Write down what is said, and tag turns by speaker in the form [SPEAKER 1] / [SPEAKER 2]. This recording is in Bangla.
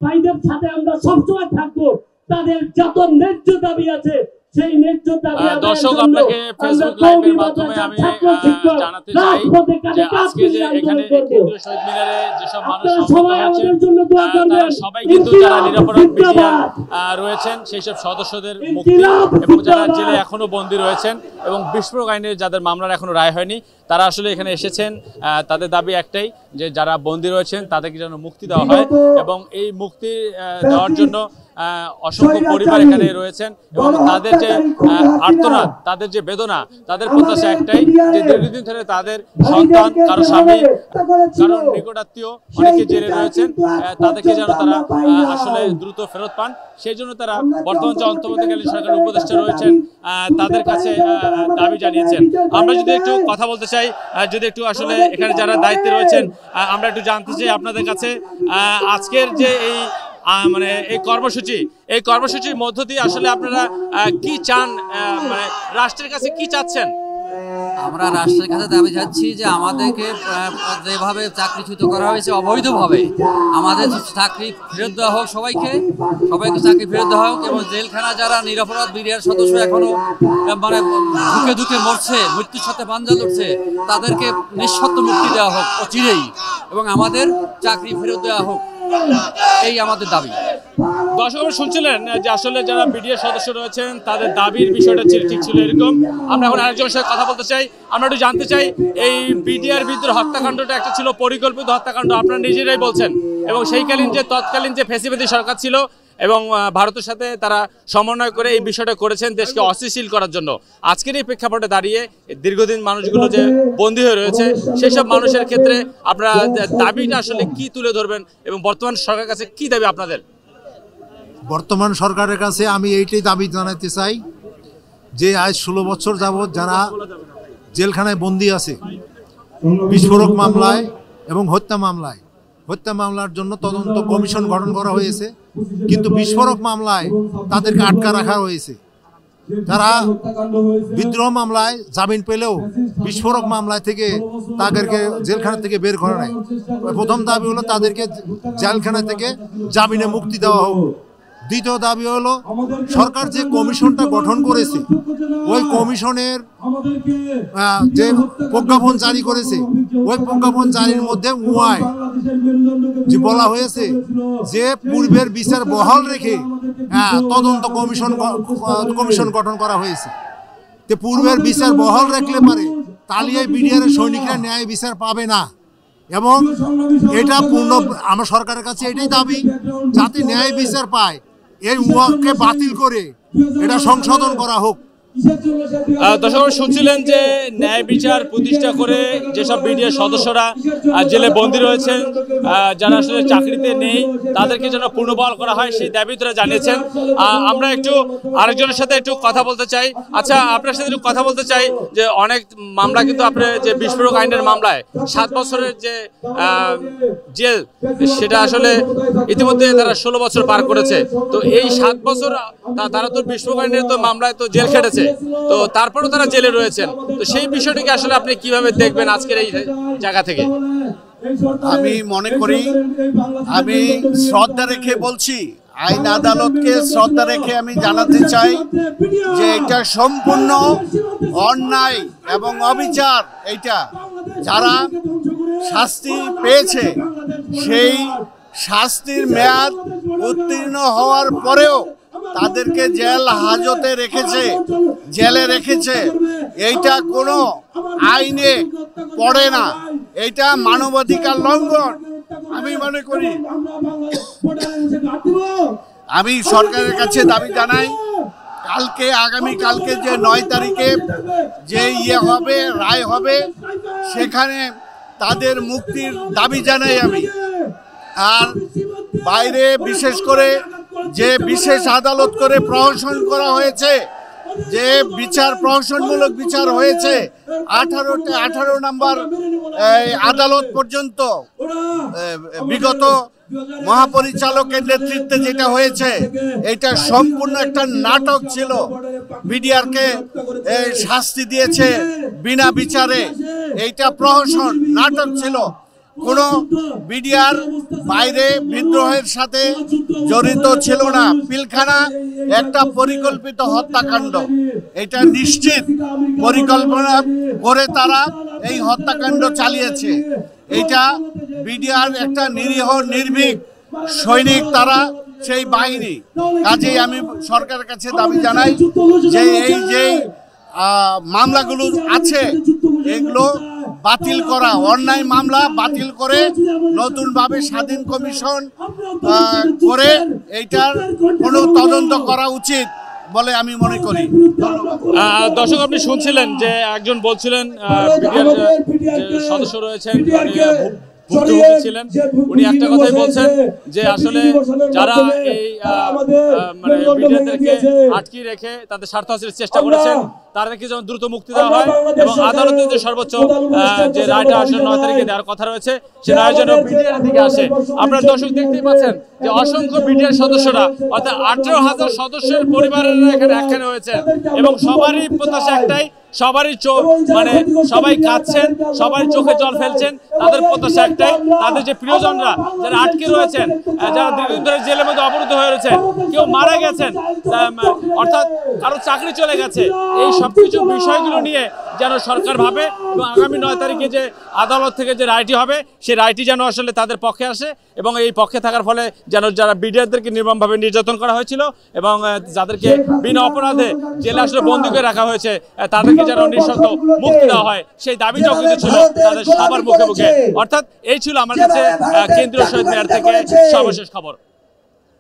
[SPEAKER 1] ভাইদের সাথে আমরা সবসময় থাকবো। তাদের যত ন্যায্য দাবি আছে সেই ন্যায্য দাবি
[SPEAKER 2] দর্শক আপনাকে ফেসবুক লাইভের মাধ্যমে আমি জানাতে চাই যে আজকে যে এখানে কেন্দ্রীয় শহীদ মিনারে যেসব মানুষ তারা সবাই কিন্তু যারা নিরাপরাধ মিডিয়া রয়েছেন সেই সব সদস্যদের মুক্তি এবং যারা জেলে এখনো বন্দী রয়েছেন এবং বিস্ফোরক আইনের যাদের মামলার এখনো রায় হয়নি তারা আসলে এখানে এসেছেন। তাদের দাবি একটাই যে যারা বন্দী রয়েছেন তাদেরকে যেন মুক্তি দেওয়া হয় এবং এই মুক্তি দেওয়ার জন্য অসংখ্য পরিবার এখানে রয়েছেন এবং তাদের যে আর্তনাদ, তাদের যে বেদনা, তাদের প্রত্যাশা একটাই যে দীর্ঘদিন ধরে তাদের সন্তান, কারো স্বামী, কারো নিকটাত্মীয় অনেকে জেলে রয়েছেন, তাদেরকে যেন তারা আসলে দ্রুত ফেরত পান। সেই জন্য তারা বর্তমান যে অন্তর্বর্তীকালীন সরকারের উপদেষ্টা রয়েছেন তাদের কাছে দাবি জানিয়েছেন। আমরা যদি একটু কথা বলতে চাই, যদি একটু আসলে এখানে যারা দায়িত্বে রয়েছেন আমরা একটু জানতে চাই আপনাদের কাছে আজকের যে এই মানে এই কর্মসূচির মধ্য দিয়ে আসলে আপনারা কি চান, মানে রাষ্ট্রের কাছে কি চাচ্ছেন?
[SPEAKER 3] আমরা রাষ্ট্রের কাছে দাবি চাচ্ছি যে আমাদেরকে যেভাবে চাকরিচ্যুত করা হয়েছে অবৈধভাবে আমাদের চাকরি ফেরত দেওয়া হোক, সবাইকে চাকরি ফেরত দেওয়া হোক এবং জেলখানা যারা নিরাপরাধ বিডিআর সদস্য এখনো মানে দুঃখে দুঃখে মরছে, মৃত্যুর সাথে পাঞ্জা লড়ছে, তাদেরকে নিঃশর্ত মুক্তি দেওয়া হোক অচিরেই এবং আমাদের চাকরি ফেরত দেওয়া হোক, এই আমাদের দাবি।
[SPEAKER 2] দর্শক শুনছিলেন যে আসলে যারা বিডিআর সদস্য রয়েছেন তাদের দাবির বিষয়টা ঠিক ছিল এরকম। আমরা এখন আরেকজনের সাথে কথা বলতে চাই, আমরা একটু জানতে চাই এই বিডিআর বিদ্রোহ হত্যাকাণ্ডটা একটা ছিল পরিকল্পিত হত্যাকাণ্ড, আপনারা নিজেরাই বলছেন, এবং সেইকালীন যে তৎকালীন যে ফ্যাসিবাদী সরকার ছিল এবং ভারতের সাথে তারা সমন্বয় করে এই বিষয়টা করেছেন দেশকে অস্থিতিশীল করার জন্য। আজকের এই প্রেক্ষাপটে দাঁড়িয়ে দীর্ঘদিন মানুষগুলো যে বন্দী হয়ে রয়েছে সেই সব মানুষের ক্ষেত্রে আপনারা দাবিটা আসলে কি তুলে ধরবেন এবং বর্তমান সরকারের কাছে কি দাবি আপনাদের?
[SPEAKER 4] বর্তমান সরকারের কাছে আমি এইটাই দাবি জানাতে চাই যে আজ 16 বছর যাবৎ যারা জেলখানায় বন্দী আছে বিস্ফোরক মামলায় এবং হত্যা মামলার জন্য তদন্ত কমিশন গঠন করা হয়েছে, কিন্তু বিস্ফোরক মামলায় তাদেরকে আটকা রাখা হয়েছে। তারা বিদ্রোহ মামলায় জামিন পেলেও বিস্ফোরক মামলায় থেকে তাদেরকে জেলখানা থেকে বের করা নাই। প্রথম দাবি হলো তাদেরকে জেলখানা থেকে জামিনে মুক্তি দেওয়া হোক। দ্বিতীয় দাবি হলো সরকার যে কমিশনটা গঠন করেছে ওই কমিশনের যে প্রজ্ঞাপন জারি করেছে ওই প্রজ্ঞাপন জারির মধ্যে যে বলা হয়েছে যে পূর্বের বিচার বহাল রেখে তদন্ত কমিশন গঠন করা হয়েছে। যে পূর্বের বিচার বহাল রাখলে পারে তাহলে বিডিআর সৈনিকরা ন্যায় বিচার পাবে না এবং এটা আমার সরকারের কাছে এটাই দাবি যাতে ন্যায় বিচার পায় এই ওয়াককে বাতিল করে এটা সংশোধন করা হোক।
[SPEAKER 2] দর্শক শুনছিলেন যে ন্যায় বিচার প্রতিষ্ঠা করে যেসব বিডিআর সদস্যরা জেলে বন্দী রয়েছেন, যারা আসলে চাকরিতে নেই তাদেরকে যেন পুনর্বহাল করা হয় সেই দাবি তারা জানিয়েছেন। আমরা একটু আরেকজনের সাথে একটু কথা বলতে চাই। আচ্ছা, আপনার সাথে একটু কথা বলতে চাই যে অনেক মামলা কিন্তু আপনার যে বিস্ফোরক আইনের মামলায় 7 বছরের যে জেল সেটা আসলে ইতিমধ্যে তারা 16 বছর পার করেছে। তো এই 7 বছর তারা তো বিস্ফোরক আইনের তো মামলায় তো জেল খেটেছে, তো তারপরেও তারা জেলে রয়েছেন। তো সেই বিষয়টিকে আসলে আপনি কিভাবে দেখবেন আজকের এই জায়গা থেকে?
[SPEAKER 5] আমি মনে করি, আমি শ্রদ্ধা রেখে বলছি, আইন আদালতকে শ্রদ্ধা রেখে আমি জানাতে চাই যে এটা সম্পূর্ণ অন্যায় এবং অবিচার। এইটা যারা শাস্তি পেয়েছে সেই শাস্তির মেয়াদ উত্তীর্ণ হওয়ার পরেও তাদেরকে জেল হাজতে রেখেছে, জেলে রেখেছে, এইটা কোনো আইনে পড়ে না, এইটা মানবাধিকার লঙ্ঘন আমি মনে করি। আমি সরকারের কাছে দাবি জানাই আগামীকালকে যে 9 তারিখে যে হবে, রায় হবে, সেখানে তাদের মুক্তির দাবি জানাই আমি। আর বাইরে বিশেষ করে যে বিশেষ আদালত করে প্রহসন করা হয়েছে, যে প্রহসনমূলক বিচার হয়েছে 18 নম্বর আদালত পর্যন্ত বিগত মহাপরিচালকের নেতৃত্বে যেটা হয়েছে এটা সম্পূর্ণ একটা নাটক ছিল। বিডিআরকে শাস্তি দিয়েছে বিনা বিচারে, এইটা প্রহসন নাটক ছিল। কোনো বিডিআর বাইরে বিদ্রোহের সাথে জড়িত ছিল না। পিলখানা একটা পরিকল্পিত হত্যাকাণ্ড, এটা নিশ্চিত পরিকল্পনা করে তারা এই হত্যাকাণ্ড চালিয়েছে। এটা বিডিআর একটা নিরীহ নির্ভীক সৈনিক, তারা সেই বাহিনী। কাজেই আমি সরকারের কাছে দাবি জানাই যে এই যে মামলাগুলো আছে এগুলো বাতিল করা, অন্যায় মামলা বাতিল করে নতুনভাবে স্বাধীন কমিশন করে এইটার কোনো তদন্ত করা উচিত বলে আমি মনে করি।
[SPEAKER 2] দর্শক, আপনি শুনছিলেন যে একজন বলছিলেন বিডিআর যে সদস্য রয়েছেন ভুক্তভোগী ছিলেন, উনি একটা কথাই বলছেন যে আসলে যারা এই মানে বিডিআরদেরকে আটকে রেখে তাদের স্বার্থ হাসিলের চেষ্টা করেছেন তাদেরকে যেমন দ্রুত মুক্তি দেওয়া হয় এবং আদালতে যে সর্বোচ্চ যে রায়টা আসলে 9 তারিখে দেওয়ার কথা রয়েছে সে রায় যেন বিডিআর থেকে আসে। আপনারা দর্শক দেখতেই পাচ্ছেন যে অসংখ্য বিডিআর সদস্যরা অর্থাৎ 18,000 সদস্যের পরিবারেরা এখানে একখানে হয়েছে এবং সবারই প্রত্যাশা একটাই, সবারই মানে সবাই কাঁদছেন, সবাই চোখে জল ফেলছেন। তাদের প্রত্যাশা একটাই, তাদের যে প্রিয়জনরা যারা আটকে রয়েছেন, যারা দীর্ঘদিন ধরে জেলের মধ্যে অবরুদ্ধ হয়ে রয়েছেন, কেউ মারা গেছেন, অর্থাৎ কারো চাকরি চলে গেছে, এই সবকিছু বিষয়গুলো নিয়ে যেন সরকার ভাবে এবং আগামী 9 তারিখে যে আদালত থেকে যে রায়টি হবে সেই রায়টি যেন আসলে তাদের পক্ষে আসে এবং এই পক্ষে থাকার ফলে যেন যারা বিডিআরদেরকে নির্মমভাবে নির্যাতন করা হয়েছিল এবং যাদেরকে বিনা অপরাধে জেলে আসলে বন্দী করে রাখা হয়েছে তাদেরকে যেন নিঃশর্ত মুক্তি দেওয়া হয় সেই দাবিটাও কিন্তু ছিল তাদের সবার মুখে মুখে। অর্থাৎ এই ছিল আমার কাছে কেন্দ্রীয় শহীদ মিনার থেকে সর্বশেষ খবর।